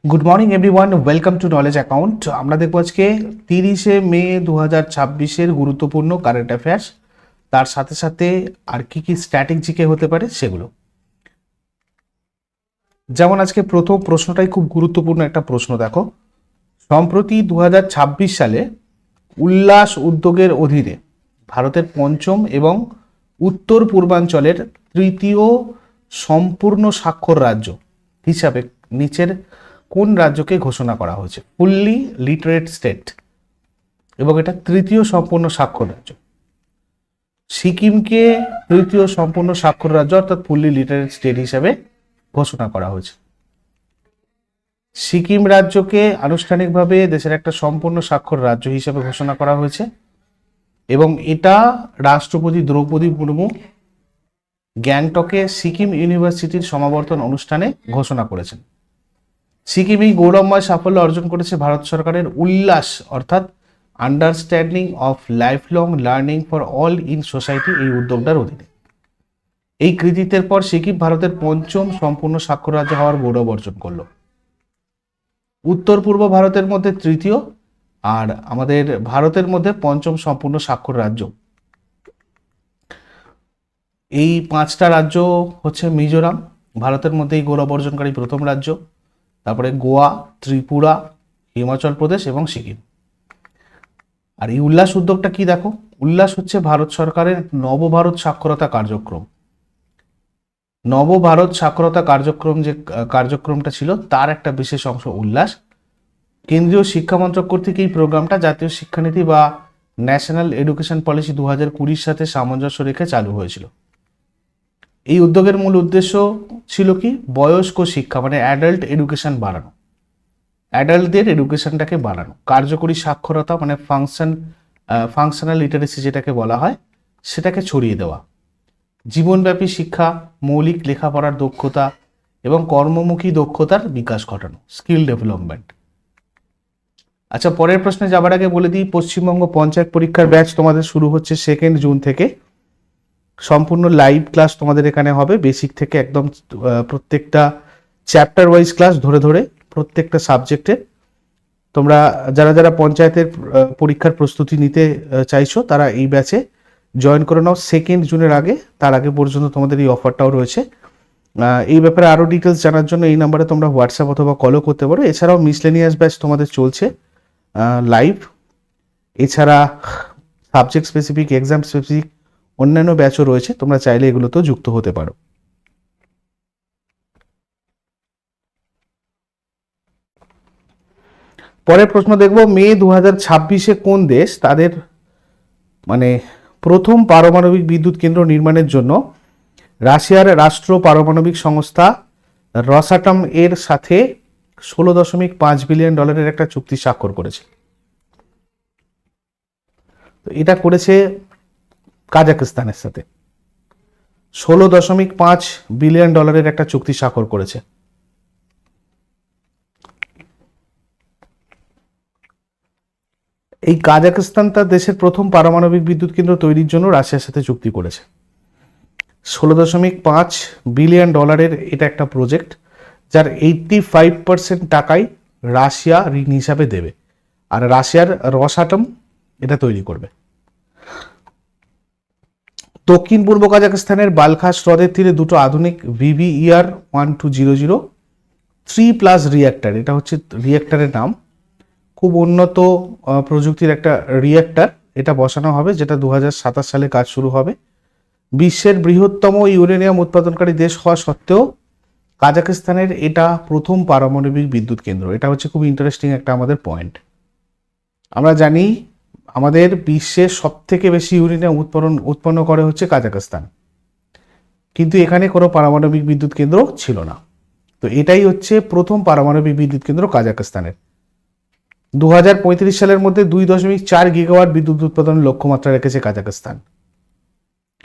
Good morning everyone, welcome to knowledge account. আমরা দেখব আজকে 30শে মে 2026-এর গুরুত্বপূর্ণ কারেন্ট অ্যাফেয়ার্স, তার সাথে সাথে আর কি কি স্ট্যাটিক জিকে হতে পারে সেগুলো। যেমন আজকে প্রথম প্রশ্নটাই খুব গুরুত্বপূর্ণ একটা প্রশ্ন। দেখো, সম্প্রতি 2026 সালে উল্লাস উদ্যোগের অধীনে ভারতের পঞ্চম এবং উত্তর পূর্বাঞ্চলের তৃতীয় সম্পূর্ণ স্বাক্ষর রাজ্য হিসাবে নিচের কোন রাজ্যকে ঘোষণা করা হয়েছে? ফুললি লিটারেট স্টেট, এবং এটা তৃতীয় সম্পূর্ণ স্বাক্ষর রাজ্য। সিকিমকে তৃতীয় সম্পূর্ণ স্বাক্ষর রাজ্য অর্থাৎ ফুললি লিটারেট স্টেট হিসাবে ঘোষণা করা হয়েছে। সিকিম রাজ্যকে আনুষ্ঠানিকভাবে দেশের একটা সম্পূর্ণ স্বাক্ষর রাজ্য হিসেবে ঘোষণা করা হয়েছে, এবং এটা রাষ্ট্রপতি দ্রৌপদী মুর্মু গ্যাংটকে সিকিম ইউনিভার্সিটির সমাবর্তন অনুষ্ঠানে ঘোষণা করেছেন। সিকিম এই গৌরবময় সাফল্য অর্জন করেছে ভারত সরকারের উল্লাস অর্থাৎ understanding of life long learning for all in society এই উদ্যোগটার অধীনে। এই কৃতিত্বের পর সিকিম ভারতের পঞ্চম সম্পূর্ণ স্বাক্ষর রাজ্য হওয়ার গৌরব অর্জন করল। উত্তর পূর্ব ভারতের মধ্যে তৃতীয়, আর আমাদের ভারতের মধ্যে পঞ্চম সম্পূর্ণ স্বাক্ষর রাজ্য। এই পাঁচটা রাজ্য হচ্ছে মিজোরাম, ভারতের মধ্যে এই গৌরব অর্জনকারী প্রথম রাজ্য, তারপরে গোয়া, ত্রিপুরা, হিমাচল প্রদেশ এবং সিকিম। আর এই উল্লাস উদ্যোগটা কি? দেখো, উল্লাস হচ্ছে ভারত সরকারের নবভারত সাক্ষরতা কার্যক্রম। নবভারত সাক্ষরতা কার্যক্রম যে কার্যক্রমটা ছিল তার একটা বিশেষ অংশ উল্লাস। কেন্দ্রীয় শিক্ষা মন্ত্রক কর্তৃক এই প্রোগ্রামটা জাতীয় শিক্ষানীতি বা ন্যাশনাল এডুকেশন পলিসি 2020-র সাথে সামঞ্জস্য রেখে চালু হয়েছিল। এই উদ্যোগের মূল উদ্দেশ্য ছিল কি? বয়স্ক শিক্ষা মানে অ্যাডাল্ট এডুকেশন বাড়ানো, অ্যাডাল্টদের এডুকেশনটাকে বাড়ানো, কার্যকরী সাক্ষরতা মানে ফাংশনাল লিটারেসি যেটাকে বলা হয় সেটাকে ছড়িয়ে দেওয়া, জীবনব্যাপী শিক্ষা, মৌলিক লেখাপড়ার দক্ষতা এবং কর্মমুখী দক্ষতার বিকাশ ঘটানো, স্কিল ডেভেলপমেন্ট। আচ্ছা, পরের প্রশ্নে যাবার আগে বলে দিই, পশ্চিমবঙ্গ পঞ্চায়েত পরীক্ষার ব্যাচ তোমাদের শুরু হচ্ছে 2 জুন থেকে। সম্পূর্ণ লাইভ ক্লাস তোমাদের এখানে হবে, বেসিক থেকে একদম প্রত্যেকটা চ্যাপ্টার ওয়াইজ ক্লাস ধরে ধরে প্রত্যেকটা সাবজেক্টের। তোমরা যারা যারা পঞ্চায়েতের পরীক্ষার প্রস্তুতি নিতে চাইছো তারা এই ব্যাচে জয়েন করে নাও 2 জুনের আগে। তার আগে পর্যন্ত তোমাদের এই অফারটাও রয়েছে। এই ব্যাপারে আরও ডিটেলস জানার জন্য এই নাম্বারে তোমরা হোয়াটসঅ্যাপ অথবা কলও করতে পারো। এছাড়াও মিসলেনিয়াস ব্যাচ তোমাদের চলছে লাইভ। এছাড়া সাবজেক্ট স্পেসিফিক, এক্সাম স্পেসিফিক অন্যান্য ব্যাচও রয়েছে, তোমরা চাইলে এগুলোতেও যুক্ত হতে পারো। পরের প্রশ্ন দেখব, মে 2026-এ কোন দেশ তাদের মানে প্রথম পারমাণবিক বিদ্যুৎ কেন্দ্র নির্মাণের জন্য রাশিয়ার রাষ্ট্র পারমাণবিক সংস্থা রসাটম এর সাথে $16.5 বিলিয়ন একটা চুক্তি স্বাক্ষর করেছে? তো এটা করেছে কাজাকিস্তানের সাথে। $16.5 বিলিয়ন একটা চুক্তি স্বাক্ষর করেছে। এই কাজাকিস্তান তার দেশের প্রথম পারমাণবিক বিদ্যুৎ কেন্দ্র তৈরির জন্য রাশিয়ার সাথে চুক্তি করেছে। $16.5 বিলিয়ন এটা একটা প্রজেক্ট, যার 85% টাকাই রাশিয়া ঋণ হিসাবে দেবে, আর রাশিয়ার রসাটম এটা তৈরি করবে। দক্ষিণ পূর্ব কাজাকিস্তানের বালখাস হ্রদের তীরে দুটো আধুনিক VVER-1200 3+ রিঅ্যাক্টর, এটা হচ্ছে রিঅ্যাক্টরের নাম, খুব উন্নত প্রযুক্তির একটা রিঅ্যাক্টর এটা বসানো হবে, যেটা 2027 সালে কাজ শুরু হবে। বিশ্বের বৃহত্তম ইউরেনিয়াম উৎপাদনকারী দেশ হওয়া সত্ত্বেও কাজাকিস্তানের এটা প্রথম পারমাণবিক বিদ্যুৎ কেন্দ্র। এটা হচ্ছে খুব ইন্টারেস্টিং একটা আমাদের পয়েন্ট। আমরা জানি আমাদের বিশ্বের সব থেকে বেশি ইউরেনিয়াম উৎপন্ন করে হচ্ছে কাজাকিস্তান, কিন্তু এখানে কোনো পারমাণবিক বিদ্যুৎ কেন্দ্র ছিল না। তো এটাই হচ্ছে প্রথম পারমাণবিক বিদ্যুৎ কেন্দ্র কাজাকিস্তানের। 2035 সালের মধ্যে 2.4 গিগাওয়াট বিদ্যুৎ উৎপাদনের লক্ষ্যমাত্রা রেখেছে কাজাকিস্তান।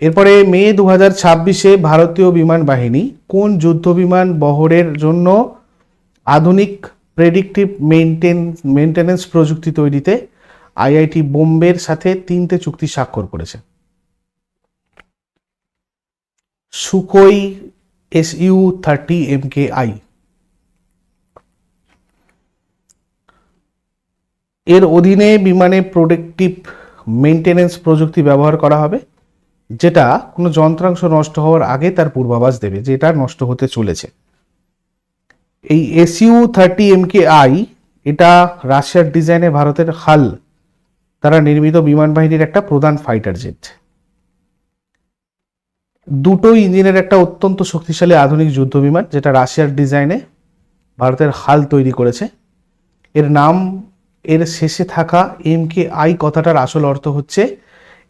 এরপরে মে 2026-এ ভারতীয় বিমান বাহিনী কোন যুদ্ধ বিমান বহরের জন্য আধুনিক প্রেডিক্টিভ মেইনটেনেন্স প্রযুক্তি তৈরিতে IIT বোম্বের সাথে 3টে চুক্তি স্বাক্ষর করেছে? সুখোই Su-30 MKI, এর অধীনে বিমানে প্রোডাক্টিভ মেইনটেনেন্স প্রযুক্তি ব্যবহার করা হবে, যেটা কোনো যন্ত্রাংশ নষ্ট হওয়ার আগে তার পূর্বাভাস দেবে যে এটা নষ্ট হতে চলেছে। এই SU-30MKI এটা রাশিয়ার ডিজাইনে ভারতের হাল দ্বারা নির্মিত বিমান বাহিনীর একটা প্রধান ফাইটার জেট। দুটো ইঞ্জিনের একটা অত্যন্ত শক্তিশালী আধুনিক যুদ্ধ বিমান, যেটা রাশিয়ার ডিজাইনে ভারতের হাল তৈরি করেছে। এর নাম, এর শেষে থাকা MKI কথাটার আসল অর্থ হচ্ছে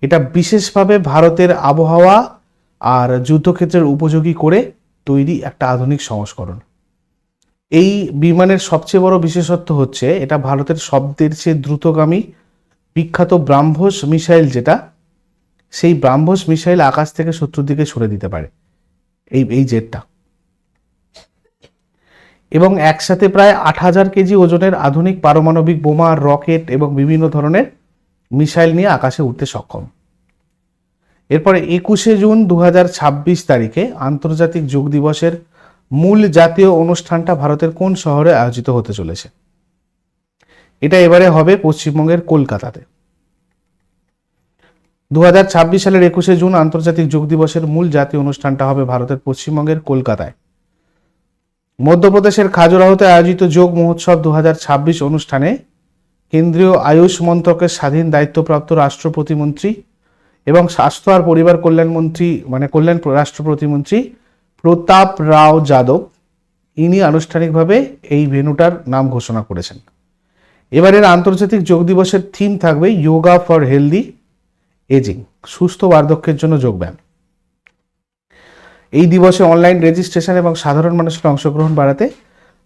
এটা বিশেষভাবে ভারতের আবহাওয়া আর যুদ্ধক্ষেত্রের উপযোগী করে তৈরি একটা আধুনিক সংস্করণ। এই বিমানের সবচেয়ে বড় বিশেষত্ব হচ্ছে এটা ভারতের শব্দের চেয়ে দ্রুতগামী বিখ্যাত ব্রাহ্মস মিসাইল, যেটা সেই ব্রাহ্মস মিসাইল আকাশ থেকে শত্রুর দিকে ছুড়ে দিতে পারে এই জেটটা। এবং একসাথে প্রায় 8,000 কেজি ওজনের আধুনিক পারমাণবিক বোমা, রকেট এবং বিভিন্ন ধরনের মিসাইল নিয়ে আকাশে উঠতে সক্ষম। এরপরে 21শে জুন 2026 তারিখে আন্তর্জাতিক যোগ দিবসের মূল জাতীয় অনুষ্ঠানটা ভারতের কোন শহরে আয়োজিত হতে চলেছে? এটা এবারে হবে পশ্চিমবঙ্গের কলকাতাতে। 2026 সালের 21শে জুন আন্তর্জাতিক যোগ দিবসের মূল জাতীয় অনুষ্ঠানটা হবে ভারতের পশ্চিমবঙ্গের কলকাতায়। মধ্যপ্রদেশের খাজুরাহোতে আয়োজিত যোগ মহোৎসব 2026 অনুষ্ঠানে কেন্দ্রীয় আয়ুষ মন্ত্রকের স্বাধীন দায়িত্বপ্রাপ্ত রাষ্ট্র প্রতিমন্ত্রী এবং স্বাস্থ্য আর পরিবার কল্যাণ মন্ত্রী কল্যাণ রাষ্ট্র প্রতিমন্ত্রী প্রতাপ রাও যাদব ইনি আনুষ্ঠানিকভাবে এই ভেন্যুটার নাম ঘোষণা করেছেন। এবারের আন্তর্জাতিক যোগ দিবসের থিম থাকবে যোগা ফর হেলদি এজিং, সুস্থ বার্ধক্যের জন্য যোগব্যায়াম। এই দিবসে অনলাইন রেজিস্ট্রেশন এবং সাধারণ মানুষের অংশগ্রহণ বাড়াতে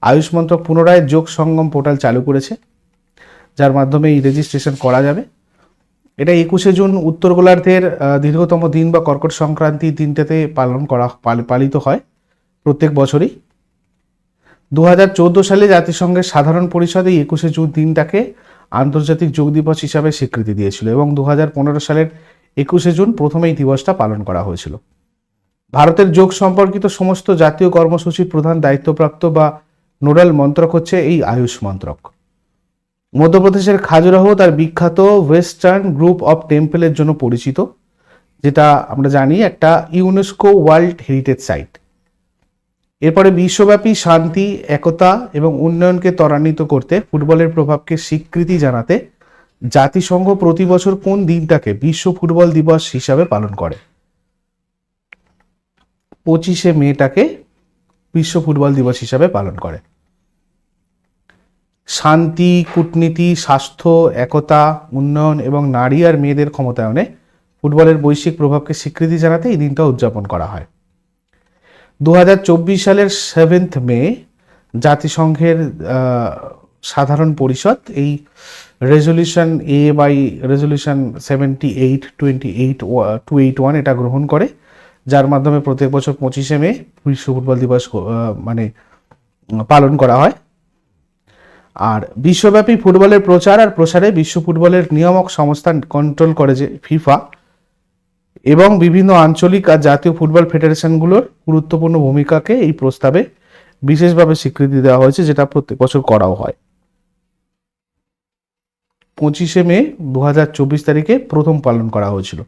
আয়ুষ মন্ত্রক পুনরায় যোগ সঙ্গম পোর্টাল চালু করেছে, যার মাধ্যমে এই রেজিস্ট্রেশন করা যাবে। এটা 21শে জুন উত্তর গোলার্ধের দীর্ঘতম দিন বা কর্কট সংক্রান্তি দিনটাতে পালিত হয় প্রত্যেক বছরই। 2014 সালে জাতিসংঘের সাধারণ পরিষদ এই 21শে জুন দিনটাকে আন্তর্জাতিক যোগ দিবস হিসাবে স্বীকৃতি দিয়েছিল এবং 2015 সালের 21শে জুন প্রথমে এই দিবসটা পালন করা হয়েছিল। ভারতের যোগ সম্পর্কিত সমস্ত জাতীয় কর্মসূচির প্রধান দায়িত্বপ্রাপ্ত বা নোডাল মন্ত্রক হচ্ছে এই আয়ুষ মন্ত্রক। মধ্যপ্রদেশের খাজুরাহো তার বিখ্যাত ওয়েস্টার্ন গ্রুপ অফ টেম্পলের জন্য পরিচিত, যেটা আমরা জানি একটা ইউনেস্কো ওয়ার্ল্ড হেরিটেজ সাইট। এরপরে বিশ্বব্যাপী শান্তি, একতা এবং উন্নয়নকে ত্বরান্বিত করতে ফুটবলের প্রভাবকে স্বীকৃতি জানাতে জাতিসংঘ প্রতি বছর কোন দিনটাকে বিশ্ব ফুটবল দিবস হিসাবে পালন করে? 25শে মেটাকে বিশ্ব ফুটবল দিবস হিসাবে পালন করে। শান্তি, কূটনীতি, স্বাস্থ্য, একতা, উন্নয়ন এবং নারী আর মেয়েদের ক্ষমতায়নে ফুটবলের বৈশ্বিক প্রভাবকে স্বীকৃতি জানাতে এই দিনটা উদযাপন করা হয়। 2024 সালের 7 মে জাতিসংঘের সাধারণ পরিষদ এই রেজলিউশন রেজলিউশন 78/281 এটা গ্রহণ করে, যার মাধ্যমে প্রত্যেক বছর 25শে মে বিশ্ব ফুটবল দিবস পালন করা হয়। আর বিশ্বব্যাপী ফুটবলের প্রচার আর প্রসারে বিশ্ব ফুটবলের নিয়ামক সংস্থা কন্ট্রোল করে যে ফিফা, এবং বিভিন্ন আঞ্চলিক আর জাতীয় ফুটবল ফেডারেশনগুলোর গুরুত্বপূর্ণ ভূমিকাকে এই প্রস্তাবে বিশেষভাবে স্বীকৃতি দেওয়া হয়েছে, যেটা প্রত্যেক বছর করাও হয়। 25শে মে 2024 তারিখে প্রথম পালন করা হয়েছিল।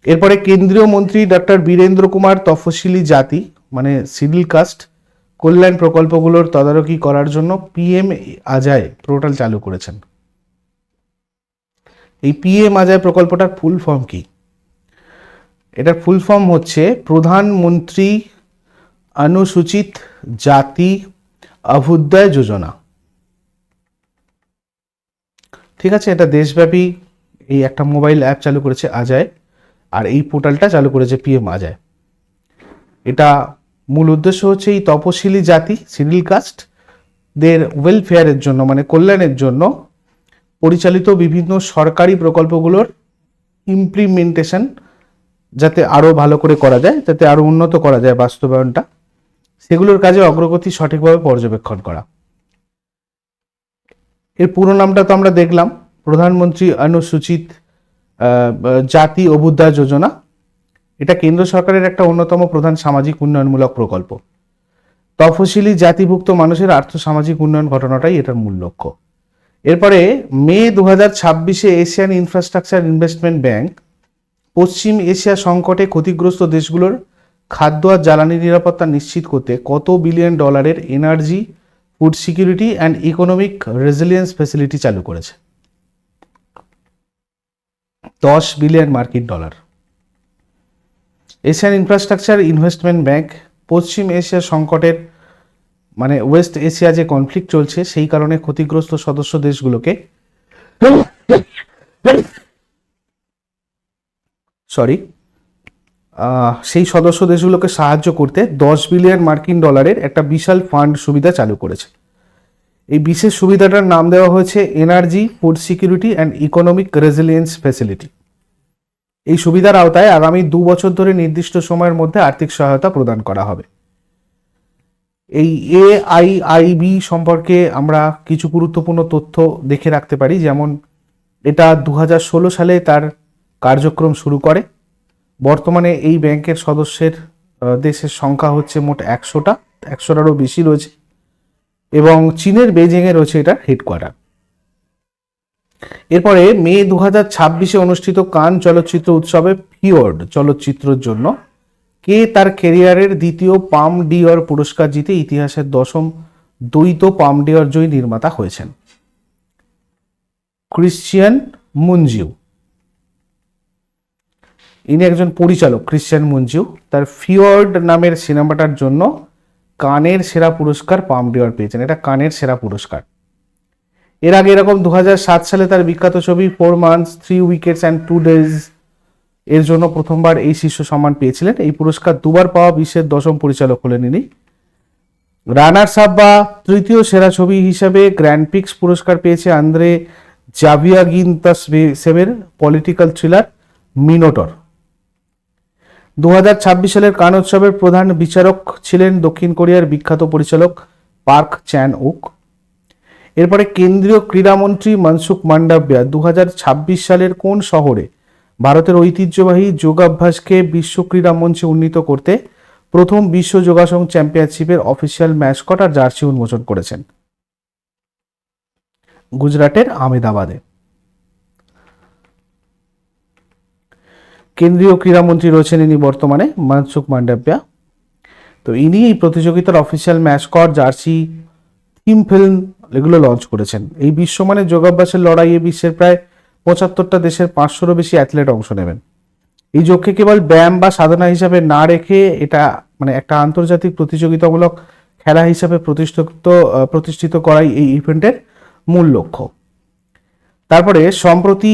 এরপরে কেন্দ্রীয় মন্ত্রী ডক্টর বীরেন্দ্র কুমার তফসিলি জাতি শিডিউল কাস্ট কল্যাণ প্রকল্পগুলোর তদারকি করার জন্য PM আজায় পোর্টাল চালু করেছেন। এই PM আজায় প্রকল্পটার ফুল ফর্ম কি? এটার ফুল ফর্ম হচ্ছে প্রধানমন্ত্রী অনুসূচিত জাতি অভ্যুদয় যোজনা। ঠিক আছে, এটা দেশব্যাপী এই একটা মোবাইল অ্যাপ চালু করেছে আজায়, আর এই পোর্টালটা চালু করেছে PM আজায়। এটা মূল উদ্দেশ্য হচ্ছে এই তপশিলি জাতি শিডিউল কাস্ট দের ওয়েলফেয়ারের জন্য কল্যাণের জন্য পরিচালিত বিভিন্ন সরকারি প্রকল্পগুলোর ইমপ্লিমেন্টেশন যাতে আরো ভালো করে করা যায়, যাতে আরো উন্নত করা যায় বাস্তবায়নটা, সেগুলোর কাজে অগ্রগতি সঠিকভাবে পর্যবেক্ষণ করা। এর পুরো নামটা তো আমরা দেখলাম, প্রধানমন্ত্রী অনুসূচিত জাতি অভ্যুদয় যোজনা। এটা কেন্দ্র সরকারের একটা অন্যতম প্রধান সামাজিক উন্নয়নমূলক প্রকল্প। তফসিলি জাতিভুক্ত মানুষের আর্থ সামাজিক উন্নয়ন ঘটনাটাই এটার মূল লক্ষ্য। এরপরে মে 2026-এ এশিয়ান ইনফ্রাস্ট্রাকচার ইনভেস্টমেন্ট ব্যাংক পশ্চিম এশিয়া সংকটে ক্ষতিগ্রস্ত দেশগুলোর খাদ্য আর জ্বালানি নিরাপত্তা নিশ্চিত করতে কত বিলিয়ন ডলারের energy, food security and economic resilience facility চালু করেছে? 10 বিলিয়ন মার্কিন dollar. Asian infrastructure investment bank পশ্চিম এশিয়া সংকটের মানে ওয়েস্ট এশিয়া যে কনফ্লিক্ট চলছে সেই কারণে ক্ষতিগ্রস্ত সদস্য দেশগুলোকে সেই সদস্য দেশগুলোকে সাহায্য করতে 10 বিলিয়ন মার্কিন ডলারের একটা বিশাল ফান্ড সুবিধা চালু করেছে। এই বিশেষ সুবিধাটার নাম দেওয়া হয়েছে energy, food security and economic resilience facility. এই সুবিধার আওতায় আগামী 2 বছর ধরে নির্দিষ্ট সময়ের মধ্যে আর্থিক সহায়তা প্রদান করা হবে। এই AIIB সম্পর্কে আমরা কিছু গুরুত্বপূর্ণ তথ্য দেখে রাখতে পারি, যেমন এটা 2016 সালে তার কার্যক্রম শুরু করে। বর্তমানে এই ব্যাংকের সদস্যের দেশের সংখ্যা হচ্ছে মোট 100টা, 100টারও বেশি রয়েছে, এবং চীনের বেজিংয়ে রয়েছে এটার হেডকোয়ার্টার। এরপরে মে 2026-এ অনুষ্ঠিত কান চলচ্চিত্র উৎসবে ফিওর্ড চলচ্চিত্রের জন্য কে তার ক্যারিয়ারের দ্বিতীয় পাম ডিওর পুরস্কার জিতে ইতিহাসের 10ম দ্বৈত পাম ডিওর জয়ী নির্মাতা হয়েছেন? ক্রিশ্চিয়ান মুনজিউ। ইনি একজন পরিচালক, ক্রিশ্চিয়ান মুনজিউ। তার ফিওর্ড নামের সিনেমাটার জন্য কানের সেরা পুরস্কার পাম ডিওর পেয়েছেন। এটা কানের সেরা পুরস্কার। এর আগে এরকম 2007 সালে তার বিখ্যাত ছবি 4 months 3 weeks and 2 days এর জন্য প্রথমবার এই শীর্ষ সম্মান পেয়েছিলেন। এই পুরস্কার দুবার পাওয়া বিশ্বের 10ম পরিচালক হলেন ইনি। রানার্স আপ বা তৃতীয় সেরা ছবি হিসাবে গ্র্যান্ড পিক্স পুরস্কার পেয়েছে আন্দ্রে জাভিয়াগিনতাসেভের পলিটিক্যাল থ্রিলার মিনোটর। 2026 সালের কান উৎসবের প্রধান বিচারক ছিলেন দক্ষিণ কোরিয়ার বিখ্যাত পরিচালক পার্ক চ্যান উক। এরপরে কেন্দ্রীয় ক্রীড়ামন্ত্রী মনসুখ মান্ডাভিয়া 2026 সালের কোন শহরে ভারতের ঐতিহ্যবাহী যোগাভ্যাসকে বিশ্ব ক্রীড়া মঞ্চে উন্নীত করতে প্রথম বিশ্ব যোগাসন চ্যাম্পিয়নশিপের অফিসিয়াল ম্যাসকট আর জার্সি উন্মোচন করেছেন? গুজরাটের আহমেদাবাদে। কেন্দ্রীয় ক্রীড়ামন্ত্রী রয়েছেন ইনি বর্তমানে, মনসুখ মান্ডাভিয়া। তো ইনি এই প্রতিযোগিতার official mascot, jersey, theme film এগুলো লঞ্চ করেছেন। এই বিশ্বমানের যোগাভ্যাসের লড়াইয়ে বিশ্বের প্রায় 75টা দেশের 500-রও বেশি অ্যাথলেট অংশ নেবেন। এই যোগকে কেবল ব্যায়াম বা সাধনা হিসাবে না রেখে এটা মানে একটা আন্তর্জাতিক প্রতিযোগিতামূলক খেলা হিসাবে প্রতিষ্ঠিত করাই এই ইভেন্টের মূল লক্ষ্য। তারপরে সম্প্রতি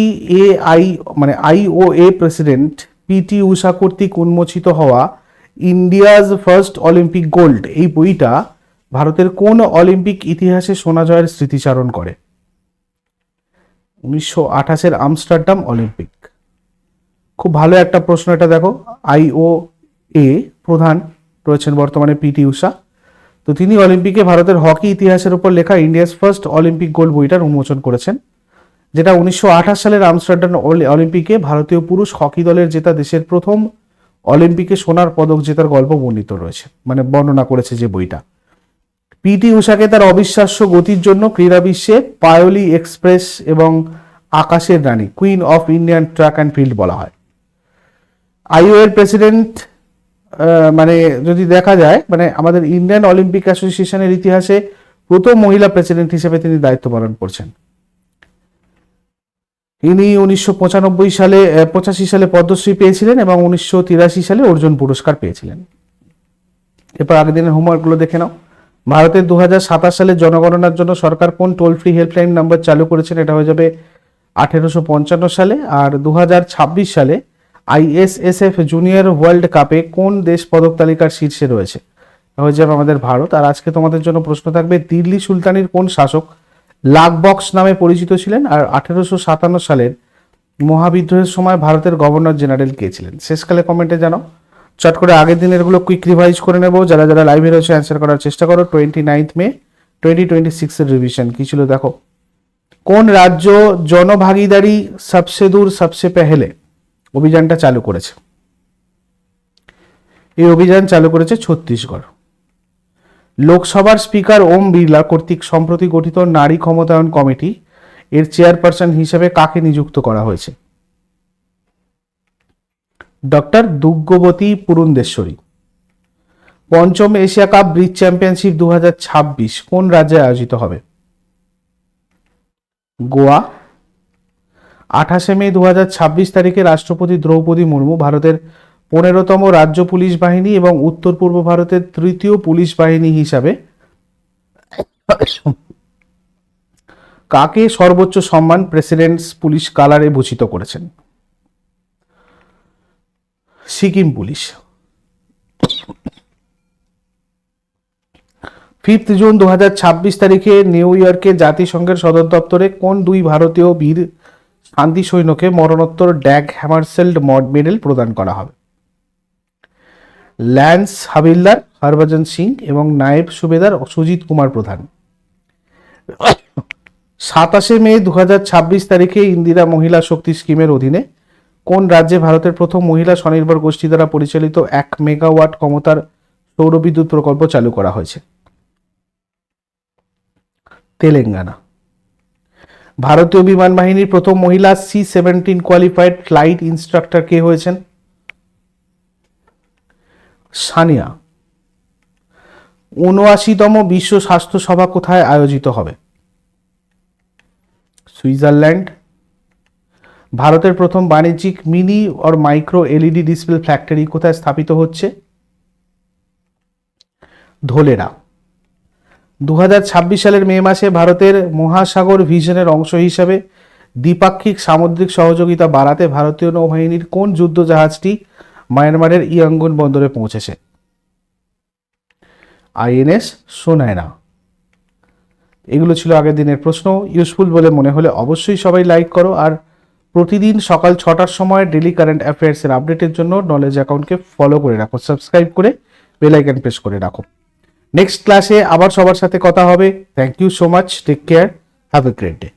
IOA প্রেসিডেন্ট পিটি উষা কর্তৃক উন্মোচিত হওয়া ইন্ডিয়াজ ফার্স্ট অলিম্পিক গোল্ড এই বইটা ভারতের কোন অলিম্পিক ইতিহাসে সোনা জয়ের স্মৃতিচারণ করে? 1928-এর আমস্টারডাম অলিম্পিক। খুব ভালো একটা প্রশ্ন এটা, দেখো। IOA প্রধান রয়েছেন বর্তমানে পিটি উষা। তো তিনি অলিম্পিকে ভারতের হকি ইতিহাসের উপর লেখা ইন্ডিয়াস ফার্স্ট অলিম্পিক গোল্ড বইটার উন্মোচন করেছেন, যেটা 1928 সালের আমস্টারডাম অলিম্পিকে ভারতীয় পুরুষ হকি দলের জেতা দেশের প্রথম অলিম্পিকে সোনার পদক জেতার গল্প বর্ণিত রয়েছে, মানে বর্ণনা করেছে যে বইটা। পিটি উষাকে তার অবিশ্বাস্য গতির জন্য ক্রীড়া বিশ্বে পায়োলি এক্সপ্রেস এবং আকাশের রানী, queen of Indian track and field বলা হয়। IOA এর প্রেসিডেন্ট মানে যদি দেখা যায়, মানে আমাদের ইন্ডিয়ান অলিম্পিক অ্যাসোসিয়েশনের ইতিহাসে প্রথম মহিলা প্রেসিডেন্ট হিসেবে তিনি দায়িত্ব পালন করছেন। ইনি 1985 সালে পদ্মশ্রী পেয়েছিলেন এবং 1983 সালে অর্জুন পুরস্কার পেয়েছিলেন। এরপর আগের দিনের হোমওয়ার্কগুলো দেখে নাও। ভারতের 2027 সালে জনগণনার জন্য সরকার কোন টোল ফ্রি হেল্পলাইন নাম্বার চালু করেছেন? এটা হয়ে যাবে 1855 সালে। আর 2026 সালে ISSF জুনিয়র ওয়ার্ল্ড কাপে কোন দেশ পদক তালিকার শীর্ষে রয়েছে? হয়ে যাবে আমাদের ভারত। আর আজকে তোমাদের জন্য প্রশ্ন থাকবে, দিল্লি সুলতানির কোন শাসক লাকবক্স নামে পরিচিত ছিলেন? আর 1857 সালের মহাবিদ্রোহের সময় ভারতের গভর্নর জেনারেল কে ছিলেন? শেষকালে কমেন্টে জানাও। চট করে আগের দিনের গুলো কুইক রিভাইজ করে নেব। যারা যারা লাইভে রয়েছে অ্যান্সার করার চেষ্টা করো। 29 মে 2026 এর রিভিশন কি ছিল দেখো। কোন রাজ্য জনভাগিদারি সবসে দূর সবসে পেহেলে অভিযানটা চালু করেছে? এই অভিযান চালু করেছে ছত্তিশগড়। লোকসভার স্পিকার ওম বিড়লা কর্তৃক সম্প্রতি গঠিত নারী ক্ষমতায়ন কমিটি এর চেয়ারপারসন হিসেবে কাকে নিযুক্ত করা হয়েছে? ডক্টর দুর্গবতী পুরন্দেশ্বরী। পঞ্চম এশিয়া কাপ ব্রিজ চ্যাম্পিয়নশিপ 2026 কোন রাজ্যে আয়োজিত হবে? গোয়া। 28 মে 2026 তারিখে রাষ্ট্রপতি দ্রৌপদী মুর্মু ভারতের 15তম রাজ্য পুলিশ বাহিনী এবং উত্তর পূর্ব ভারতের তৃতীয় পুলিশ বাহিনী হিসাবে কাকে সর্বোচ্চ সম্মান প্রেসিডেন্টস পুলিশ কালারে ভূষিত করেছেন? সিকিম পুলিশ। 5 জুন 2026 তারিখে নিউ ইয়র্কে জাতিসংঘের সদর দপ্তরে কোন দুই ভারতীয় বীর শান্তি সৈন্যকে মরণোত্তর ড্যাগ হ্যামারশেল্ড মেডেল প্রদান করা হবে? ল্যান্স হাবিলদার হরভজন সিং এবং নায়েব সুবেদার সুজিত কুমার প্রধান। 27 মে 2026 তারিখে ইন্দিরা মহিলা শক্তি স্কিমের অধীনে কোন রাজ্যে ভারতের প্রথম মহিলা স্বনির্ভর গোষ্ঠী দ্বারা পরিচালিত 1 মেগাওয়াট ক্ষমতার সৌর বিদ্যুৎ প্রকল্প চালু করা হয়েছে? তেলেঙ্গানা। ভারতীয় বিমান বাহিনীর প্রথম মহিলা C-17 কোয়ালিফাইড ফ্লাইট ইনস্ট্রাক্টর কে হয়েছেন? সানিয়া। 79তম বিশ্ব স্বাস্থ্য সভা কোথায় আয়োজিত হবে? সুইজারল্যান্ড। ভারতের প্রথম বাণিজ্যিক মিনি আর মাইক্রো এলইডি ডিসপ্লে ফ্যাক্টরি কোথায় স্থাপিত হচ্ছে? ধোলেরা। 2026 সালের মে মাসে ভারতের মহাসাগর ভিশনের অংশ হিসাবে দ্বিপাক্ষিক সামুদ্রিক সহযোগিতা বাড়াতে ভারতীয় নৌবাহিনীর কোন যুদ্ধ জাহাজটি মায়ানমারের ইয়াঙ্গুন বন্দরে পৌঁছেছে? INS সোনায়না। এগুলো ছিল আগের দিনের প্রশ্ন। ইউজফুল বলে মনে হলে অবশ্যই সবাই লাইক করো, আর প্রতিদিন সকাল 6টার সময় ডেলি কারেন্ট অ্যাফেয়ার্সের আপডেটের জন্য নলেজ অ্যাকাউন্টকে ফলো করে রাখো, সাবস্ক্রাইব করে বেল আইকন প্রেস করে রাখো। নেক্সট ক্লাসে আবার সবার সাথে কথা হবে। Thank you so much, take care, have a great day.